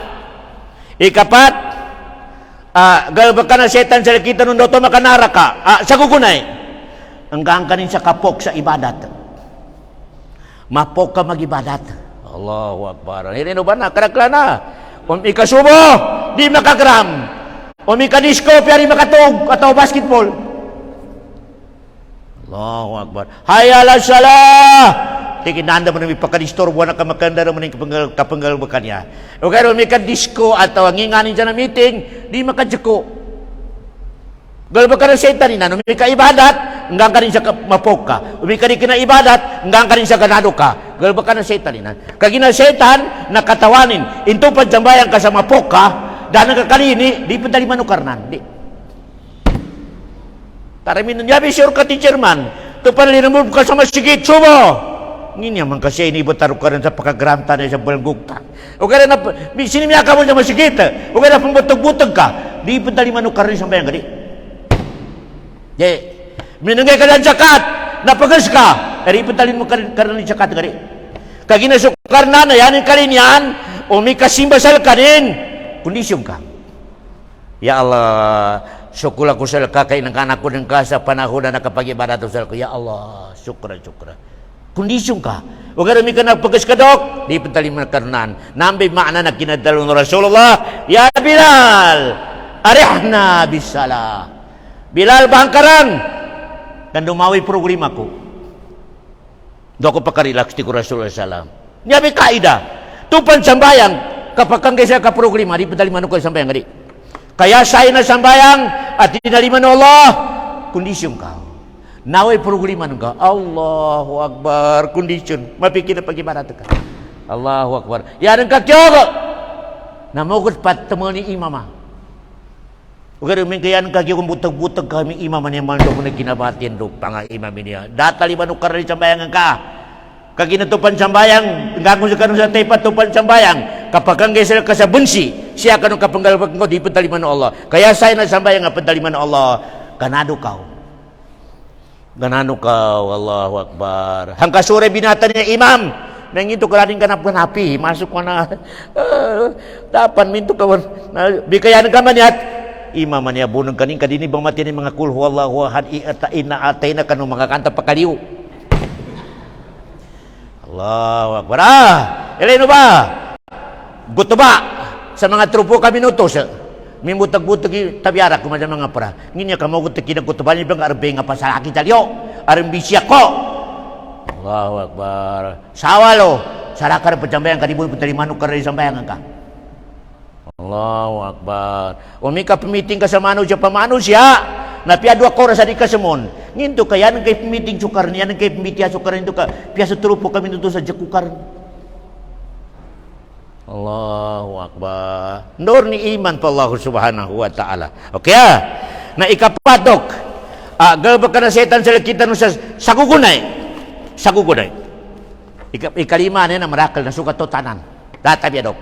Galbakan na setan sa kita nung doto makanara ka. Sa kukunay. Hanggang kanin sa kapok sa ibadat. Mapok ka mag-ibadat. Allahu Akbar. Hirino ba na? Karakla na. Ikasubo, di makagram. Ikadisko, piyari makatog. Atau basketball. Allahu Akbar. Hayala salah. Tikinanda mo namin pagkadistorbo na kamakanda naman yung kapanggalbakan niya. O kaya ikadisko atau nginganin siya na meeting, di makadjako. Galbakan ng setan ina, umika ibadat, hanggang ka rin sa mapok ka. Umika rin kinaibadat, hanggang ka rin sa ganado ka. Galbakan ng setan ina. Kagina setan, nakatawanin, into pagdambayan ka sa mapok ka, dahil nagkakalini, di pa dali manukarnan. Di. Taramin nun, yabi sure ka teacher man, ito pa nalinamove ka sa masigit, sumo! Ngini naman kasi inibutaro ka rin sa pagkagramta na sa balgugta. O kaya na, sinimiyaka mo sa masigit, o kaya na pambutog-butog ka, di pa dali manukarnan sa bayang gadi. Minangay ka ng zakat, napagas ka, eri ipatalin mo karena ng zakat gari. Kagina sukar na yanin kalinyan, umi kasimbasal kanin. Kondisyon ka. Ya Allah, syukur aku sal kakay ng anak ko ng kasa panahon na nakapag-ibadat sal ko. Ya Allah, syukra. Kondisyon ka. Huwag ka ka nagpagkaskadok. Di pataliman karunan. Nambi makna na kinadalo ng Rasulullah. Ya Bilal, arihna bisala. Bilal bangkaran. Dan dumawi problema ko. Do ako pakarelax ti ko Rasulullah salam. Nyabi kaida. Tupan sambayang kapag kang kaysa ka problema, di pataliman ko sambayang gadi. Kaya saya na sambayang at dinaliman ng Allah. Kondisyon ka. Naway problema nung ka. Allahu Akbar. Kondisyon. Mapikir na pag-ibarat ka. Allahu Akbar. Yan ang kakyogo. Namugot pat temani imama. Ugar umin kaya ang kakyogo butag-butag kami imama niya man doon na kinabatin doon pang imam niya. Dataliman nung karali sambayangan ka. Kaginatupan sambayang. Ngakong sa kanong sa taypat tupan sambayang. Kapag ang gesel ka sa bunsi. Siya kanong kapanggalwag ko di pataliman ng Allah. Kaya saya na sambayang nga pataliman ng Allah. Ganado kau. Ganano ka, Allahu Akbar. Hanggang sore binata niya imam. Nang ito karating ganap-ganapi. Masuk ko na. Dapan minto ka. Bikayan ka man yat. Imam man niya bunong kaning kadini bang mati ni mga kulhu Allahu ahad i'atain na atay na kanong mga kanta pakaliw. Allahu Akbar. Eleno ba? Gusto ba? Sa mga trupo ka minutos. Mimutag-butag tabiara ko madang mga para. Nginya ka magutak kinagutuban niya bang arbe nga pasalaki talyo. Arambisya ko. Allahu Akbar. Sawalo. Sarakar pajambayan kadibun putalimanok ka rin sambayangan ka. Allahu Akbar. Umi ka pemiting ka sa mano siya pamano siya. Napia 2 oras di ka semon. Nginto ka yan kay pemiting sukar niya kay pemitia sukar nito ka. Piasa trupo kami nito sa jakukar. Allahu Akbar. Nur ni iman pa Allah subhanahu wa ta'ala. Okay na ikapatok. Galba ka na setan sila kita nung sa sagugunay. Ikalima na marakal na sukat to tanan. Databi dok.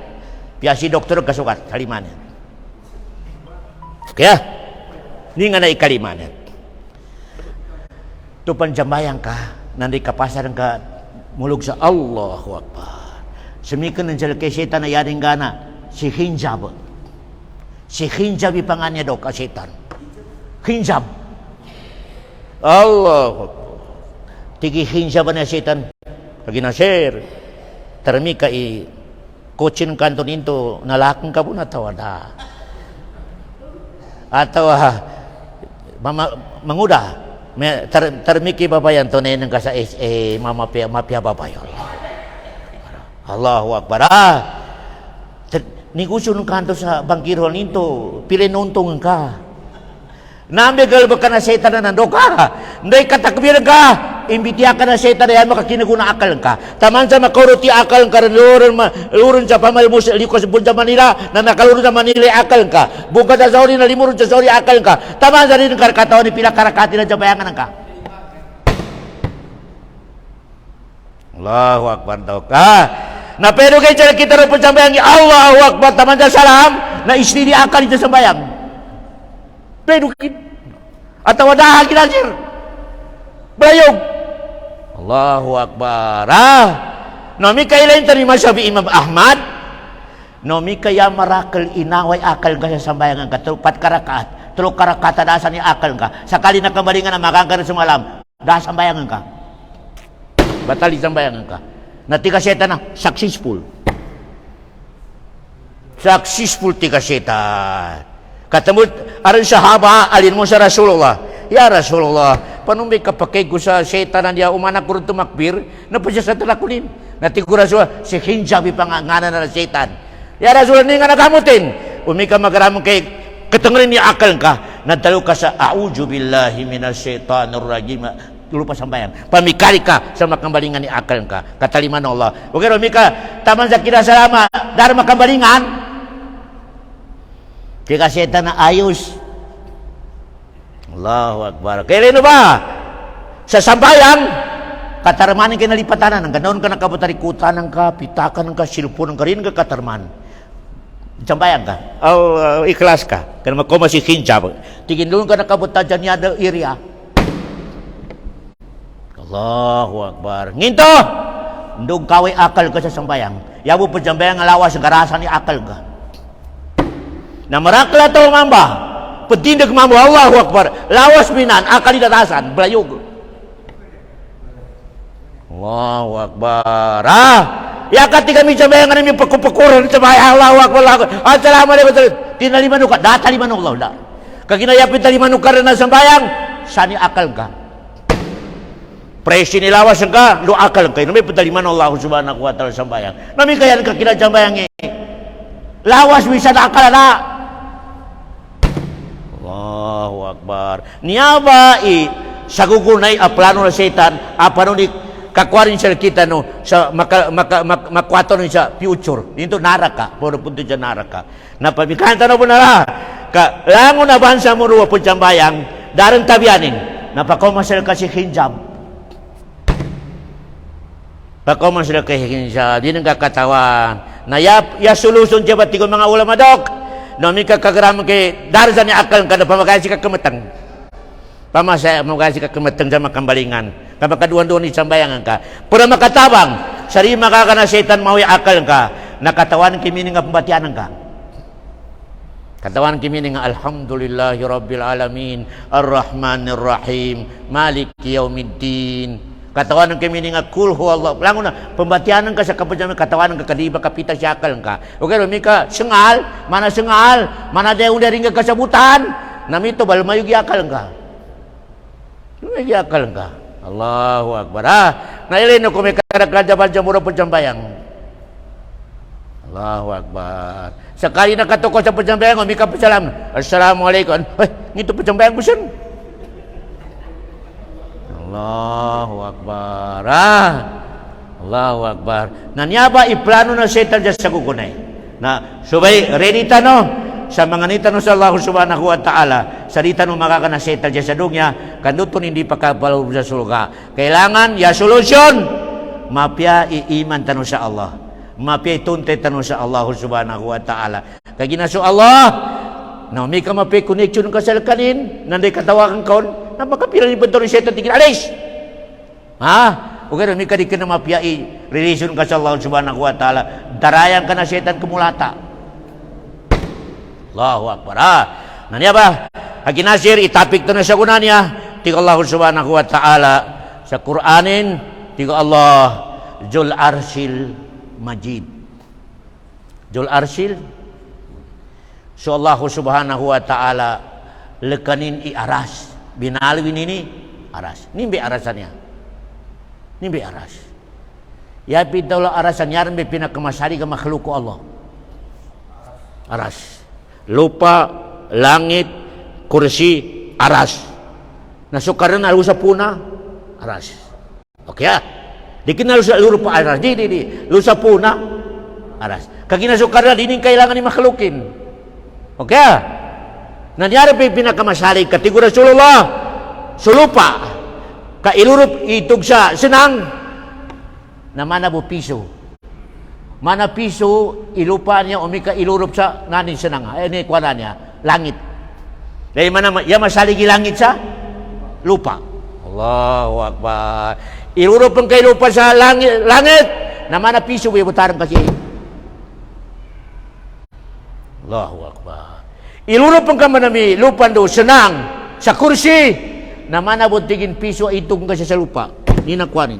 Piasi doktor kasukat. Kalima na. Okay Ni nga na ikalima na. Tupan jambayang ka. Nanday kapasaran ka mulog sa Allahu Akbar. Semikan ng kay setan na yaring gana si Hinjab. Si Hinjab ipangannya dok setan. Hinjab. Allah. Tigi Hinjab na setan. Pagi nasir. Termi ka coachin kanton into nalakang ka po na tawada. Atau manguda. Termi ki babayan to nenen ka sa SA mapia babayan. Allahu Akbar. Negosyo ng kanto sa bangkiro nito, pilinontong ka. Nambegal ba ka na setan na nando ka? Hindi katakbir ka. Imbitiya ka na setan na yan, makakinaguna akal ka. Taman sa makuruti akal ka, luron sa pamalmus, likos bunja Manila, na nakalurun sa Manila akal ka. Buka sa sauri na limurun sa sauri akal ka. Taman sa rin ng karkataon ni pilakarakati na jabayangan ka. Allahu Akbar daw ka. Na pero kayo siya kita rin po sambayang Allahu Akbar taman sa salam na isli di akal ito sambayang. Pero at tawadahan kinasir. Bayog. Allahu Akbar. Nomi kailan tarima sabi Imam Ahmad. Nomi kaya marakal inaway akal ka sa sambayang ka. Pat karakaat. Tulog karakaat dasan ni akal ka. Sakali na kamalingan na makangkar sa malam. Dasan sambayang ka. Batali sambayangan ka. Natika setan na successful. Successful tika setan. Katamut aron sahaba alin mo sa Rasulullah. Ya Rasulullah, panumbi kapakay ko sa setan niya umanak ko rin tumakbir, napasya sa talakunin. Natigo Rasulullah, si Hinjabi panganganan na setan. Ya Rasulullah, hindi nga nagamutin. Umi ka magaramang kay katangarin ni akal ka. Nadalo ka sa a'udzu billahi minasyaitonir rajim. Lupa sambayan. Pamikari ka sa makambalingan ni akal ka. Kataliman Allah. Okay, Romika, taman sa kinasalama, dari makambalingan. Tika setan na ayos. Allahu Akbar. Kaya ba? Sa sambayan, katarmanin kayo nalipatanan. Ang ganoon ka nakabutarikutan ng ka, pitakan ng ka, silupon ng ka rin ka katarman. Sambayan ka. Ikhlas ka. Kaya makoma si Hinjab. Tigin doon ka nakabutan dyan niya area. Allahu Akbar. Nginto, ndung kaway akal ka sa sambayang. Yabo pa sambayang alawas garasan ni akal ka. Na marakla to mamba. Petindag mamu Allahu Akbar. Lawas minan akal datasan belayog. Allahu Akbar. Ya ketika kami sambayang kami pakuran sambayang Allahu Akbar. Assalamualaikum. Tinalima nuka, data lima Allah dah. Kaginayapin talima nuka na sambayang sani akal ka. Presi nilawas ka, lu akal ka. Nami petaliman Allah Subhanahu wa taala sambayang. Nami kaya ka kina sambayang lawas bisa akal na. Allahu Akbar. Niaba sagugunay a plano ng setan apa no ni kakwarin sa kita no sa makwato no sa future. Dito naraka, puro punto sa naraka. Napamikanta no po na ka langon na bansa mo ruwa po sambayang darang tabianin. Napakomasal kasi hinjam. Pakoman sila kahihin siya, di nang kakatawan. Na ya solution siya ba't mga ulama dok? No, may kakagaraman kay darzan ni akal ka na pamagay si kakamatang. Pamagay si kakamatang sa makambalingan. Kapakaduan-duan ni sambayangan ka. Pura makatabang, sari makakana setan mawi akal ka, nakatawan kimini nga pambatianan ka. Katawan kimini nga alhamdulillahi rabbil alamin, arrahmanir rahim, maliki yaumiddin. Katawan ng kami nga kul huwallah. Lango na pembatianan ka sa kapajaman katawan ng kadiba kapita siakal ka. Okay, mika sengal, mana dayon dari nga kasabutan. Namito balmayog yakal ka. Balmayog yakal ka. Allahu Akbar. Nailino ko may karagkadabal jamura po jambayang. Allahu Akbar. Sekali na katoko sa pajambayang, mika pasalam. Assalamualaikum. Ngito pajambayang busan. Allahu Akbar. Allahu Akbar. Nanyaba iplano na setan dyan sa kukunay. Na subay ready tano sa mga nitano sa Allah Subhanahu wa Ta'ala. Sa nitano makakana setan dyan sa dunya. Kanduton hindi pa kapalaw sa sulga. Kailangan ya solusyon. Mapya iiman tano sa Allah. Mapya itunte tano sa Allah Subhanahu wa Ta'ala. Kaya ginaso Allah. Na may ka mapya connection ka sa kanin. Nanday katawakan kaon. Na makapilan ni bentor setan tingin alis. Okay, may kadi ka na mapiyai relation ka sa Allah Subhanahu wa Ta'ala. Darayan ka na setan kumulata. Allahu Akbar. Nanya ba? Haginasir itapik to na sa kunanya. Tiga Allah Subhanahu wa Ta'ala sa Quranin. Tiga Allah Jul Arsil Majid. Jul Arsil. So Allah Subhanahu wa Ta'ala lekanin iaras. Binalwin ini aras. Nimbe arasannya. Nimbe aras. Ya pitaulah arasan yaran be pinakamasari ka makhluk ko Allah. Aras. Lupa, langit, kursi, aras. Nasukaran alu sa puna, aras. Okay ah. Di kinalu sa lupa aras. Di. Lu sa puna, aras. Kaginasukaran din kailangan ni makhlukin. Okay ah. Nangyari pa yung pinakamasari kategori Rasulullah sulupa kailurup itog sa senang na mana bu piso mana piso ilupa niya umika ilurup sa nanin senang ini kuana niya langit dari mana ya masaligi langit sa lupa. Allahu Akbar. Ilurup ang kailupa sa langit na mana piso butarang kasi. Allahu Akbar. Ilurup ang kamanami lupan do senang sa kursi na manabot tigin piso itong kasi sa lupa ni nakwanin.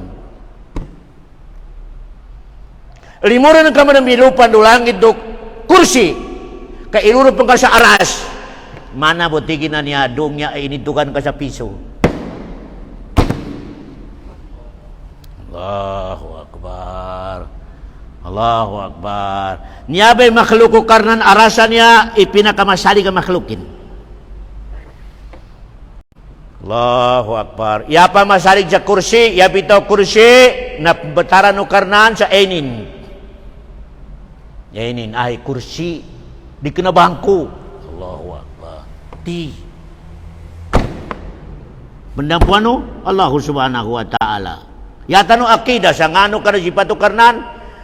Limuran ang kamanami lupan do langit do kursi ka ilurup ang ka sa aras manabot tigin na niya dong niya ay initukan ka sa piso. Allahu Akbar. Allahu Akbar. Niya ba'y makhluko karnan arasan niya ipinakamasali ka makhlukin. Allahu Akbar. Ya pa masalig sa kursi, ya bitaw kursi na bataran o karnan sa enin. Enin ay kursi di kena bangku. Allahu Akbar. Di. Bendampuano Allah Subhanahu wa Ta'ala. Yata no akidah sa ngano ka na sipatu karnan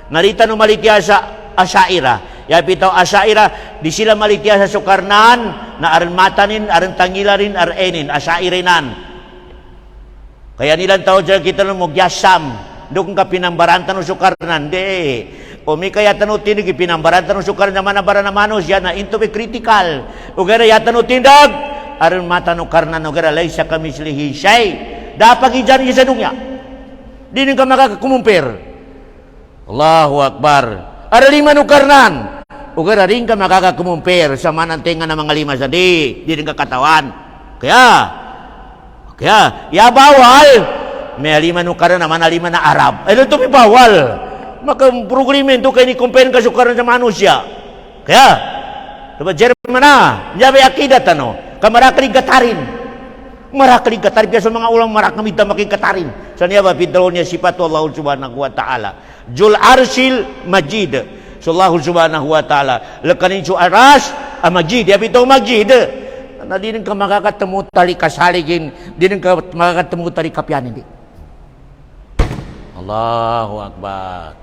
ngarita no malitya sa Asaira. Ya bitaw Asaira di sila malitya sa sukarnan na aran matanin, aran tangilarin, aran enin, Asairinan. Kaya nilang tao dyan kita no magyasam Dukong ka pinambarantan o sukarnan. Di. O may kaya tanutin, pinambarantan o sukarnan naman na bara na manos, yan na into be critical. O gara yata no tindag, aron mata no karnan o gara lay sa kamislihi siya'y. Dapat ijan isa dunya. Di ka makakakumpir. Allahu Akbar. Aralima no karnan. O gara rin ka makakakumpir sa manantingan ng mga lima sa di ka katawan. Kaya, ya bawal. May alima no karnan naman alima na Arab. Ay, ito may bawal. Maka-progrimento kayo ni kumpen ka sukaran sa manusia. Kaya, diba, Jerman na, yabe akidat, kamarakalig gatarin. Marakalig gatarin, kaya sa mga ulang marakamita makikatarin. Sa niya ba, pidalo niya sipatu Allah subhanahu wa ta'ala. Jul arsil majid. So Allah subhanahu wa ta'ala. Lekanin su aras, majid. Yabi ito majid. Na di ka makakatemu tali kasaligin, di ka makakatemu tali kapyanin. Di. Allahu Akbar.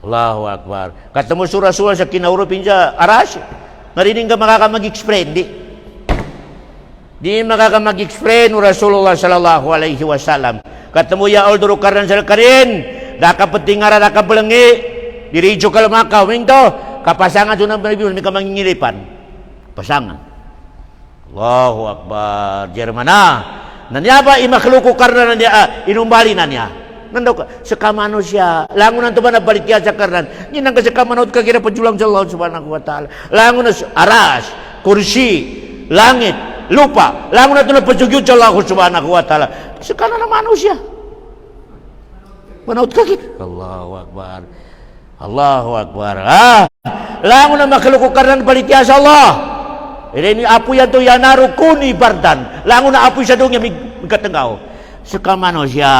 Allahu Akbar. Katemu surah-surah sa kinaurupin sa aras, marinig ka makakamag-explain. Di makakamag-explain Rasulullah sallallahu alaihi wasallam. Katemu ya all duru karan sal karin, dakapetingara dakabelengi, dirijo kalamakaw, wing to, kapasangan sunang Nabi may kamangingilipan. Pasangan. Allahu Akbar. Jermana. Nanyaba imakluko karna niya inumbali na niya. Nando ka sa kamano siya. Langon nanto ba na balik sa karnan. Ginang ka sa kamano ka kira pajulang sa Allah subhanahu wa ta'ala. Langon na aras, kursi, langit, lupa. Langon na ito na pajugyod sa Allah subhanahu wa ta'ala. Sa kanan ng manusia. Manaut ka kira. Allahu Akbar. Allahu Akbar. Langon na makluko karna balik sa Allah. Ini apu yan to yanaru kuni bardan. Langon na apu siya doon yung katangaw. Sa kamano siya.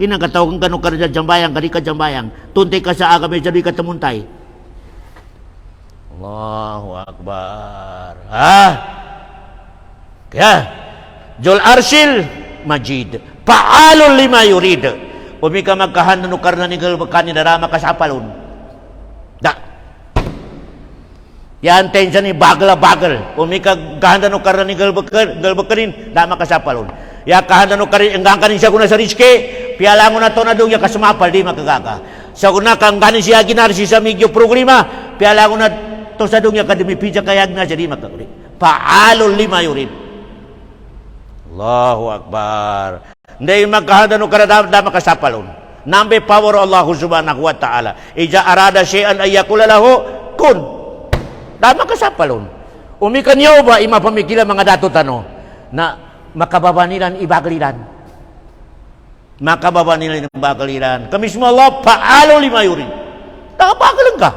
Ina katawag kang kanong karja jambayang, kadi ka jambayang. Tuntay ka sa agam, jadi ka tamuntay. Allahu Akbar. Kaya, Jol Arsil Majid. Paalol lima yurid. Umi ka magkahan na nukar na ni galbakan ni darama ka sa apalon. Yan tension ni bagel. Umi ka kahanda no karna ni galbakanin dama ka sapalon. Ya kahanda no karin enggang kanin siya kuna sa riske, pialangon na to na dong ya kasumapal di makagaga. Sa kuna kang kanin siya ginarsi sa medyo programa, pialangon na to sa dong ya kademi pija kayag na jadi makaguli. Paalol lima yurid. Allahu Akbar. Ndai magkahanda no karna dama ka sapalon. Nambe power Allah subhanahu wa ta'ala. Ija arada syai'an ayyakula lahu kun. Dama ka sa palon. Umikan niyo ba ima pamikilan mga dato tano na makababa nilan ibagaliran. Makababa nilan ibagaliran. Kami semua Allah paalo lima yuri. Nakabagalan ka.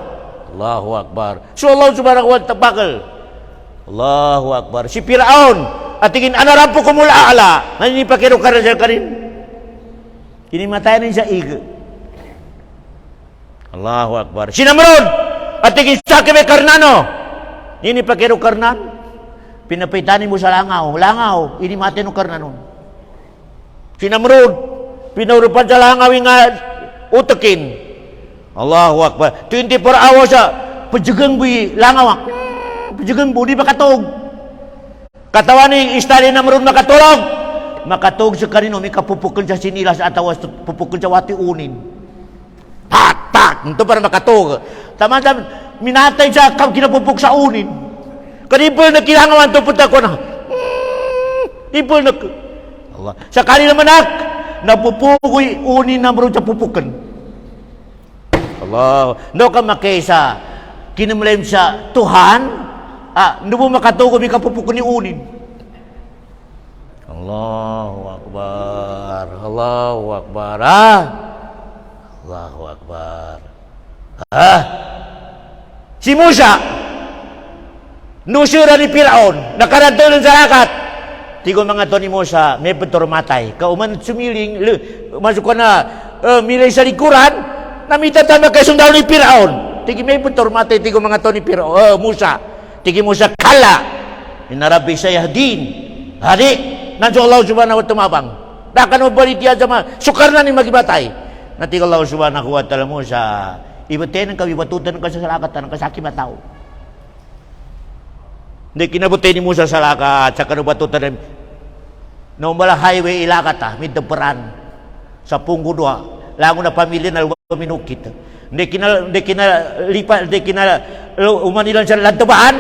Allahu Akbar. So Allah subhanahu wa ta'ala. Allahu Akbar. Si Firaun at tingin anarampo kumula ala. Nanini pakiro ka rin ka rin. Kinimatayan siya ig. Allahu Akbar. Si Namrud at tingin sa kime karnano. Ini pakiro karnan. Pinapitanin mo sa langaw. Ini mati no karnanon. Si Namrud. Pinaurupan sa langaw nga utakin. Allahu Akbar. 24 hours sa pajagang buhi langaw. Pajagang buhi di makatog. Katawan ni istari Namrud makatulog. Makatog sa kanino. May kapupukan sa sinilas at awas pupukan sa wati unin. Tak. Ito para makatog. Tama-tama. Minatay sa kinapupok sa unin. Kanipol na kilangawan ito punta ko na. Ipol na. Allah. Sa kanila manak, napupukoy unin na maroon sa pupukan. Allah. No ka makesa, kinamalaym sa Tuhan, no mo makatugo, may kapupukan ni unin. Allahu Akbar. Allahu Akbar. Allahu Akbar. Si Musa, nusura ni Firaun, nakaradol sa lakat. Tigo mga to ni Musa, may betor matay. Kauman sumiling, masuk ka na, milay sa likuran, namita tama kay sundalo ni Firaun. Tigi may betor matay, tigo mga to ni Firaun, Musa. Tigi Musa, kala, inarabi sa yahdin. Hadi, nanso Allah subhanahu wa tumabang. Dakan mo balik yan sa mga, sukar na ni magibatay. Natigo Allah subhanahu wa ta'ala Musa, ibatin ang kawibatutan ng kasasalakatan ng kasaki mataw. Hindi kinabutin ni Musa sa lakat, sa kanubatutan ng noong bala highway ilakat middaparan sa punggudwa, Lango na pamilya na minukit. Hindi uman ilan sa lantabahan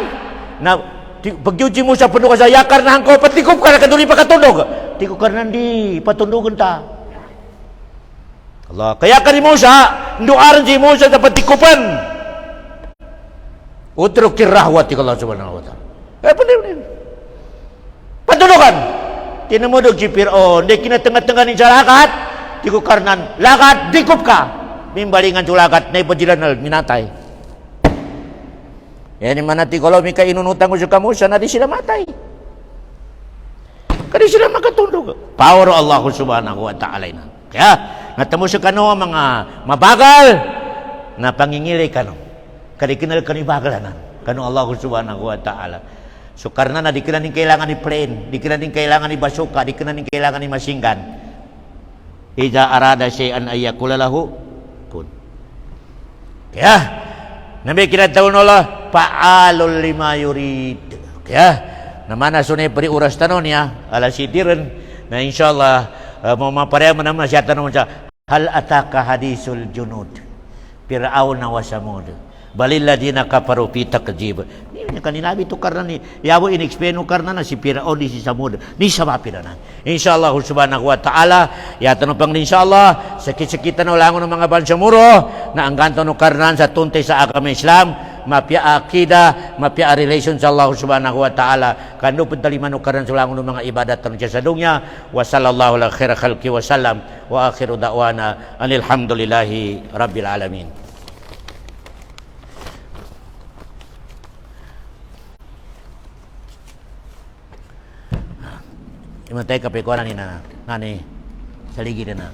na pagyuji mo sa puno ka sa yakar na hangko patikop ka na kaduli pa katunog. Tiko ka nandi patundugan ta. Allah, kaya ka ni Musa, nduaran si Musa sa patikupan. Utruk kirahwat ti Allah subhanahu wa ta'ala. Panin. Patunugan. Tinamudog si Fir'aun, di kinatengah-tengahin sa lakat, tiko karnan, lakat, dikup ka. Mimbalingan sa lakat, na ipajilan minatay. Yan yung manati ko, may kainunutang ko sa kamusa, na di sila matay. Kadi sila makatundog. Power of Allah subhanahu wa ta'ala na. Kaya, natamo sa kano ang mga mabagal na pangingilay kano. Kadi kinal kanibagalan. Kano Allah subhanahu wa ta'ala. So karena na di ka na kailangan ni plane, di ka na kailangan ni basuka, di ka na kailangan ni masinggan. Iza arada syai'an ayyakula lahu kun. Kaya, nabi kinatawon Allah, fa'alul lima yurid. Kaya, naman na sunay pari uras tanon niya, ala sitiran, na insyaAllah, mau maparaya mo naman siya tanong siya, hal ataka hadisul junud, Fir'aun na wasamud, balilladina kafaru fi takjib. Ni kaninabi to karna ni yawo inexplain karna na si Fir'aun di si Samud ni sama piranan. Insyaallah subhanahu wa taala ya tanong pang insyaallah sakit-sakita na langon ng mga bansa muro na ang ganto no karnan sa tunte sa agama Islam, mapya akida, mapya relation sa Allah subhanahu wa taala kanu pentaliman no karnan sa langon ng mga ibadat tan sa dunya. Wa sallallahu ala khair khalqi wa sallam wa akhiru da'wana alhamdulillahi rabbil alamin. Imatay kape ko na ni nani sa ligid na.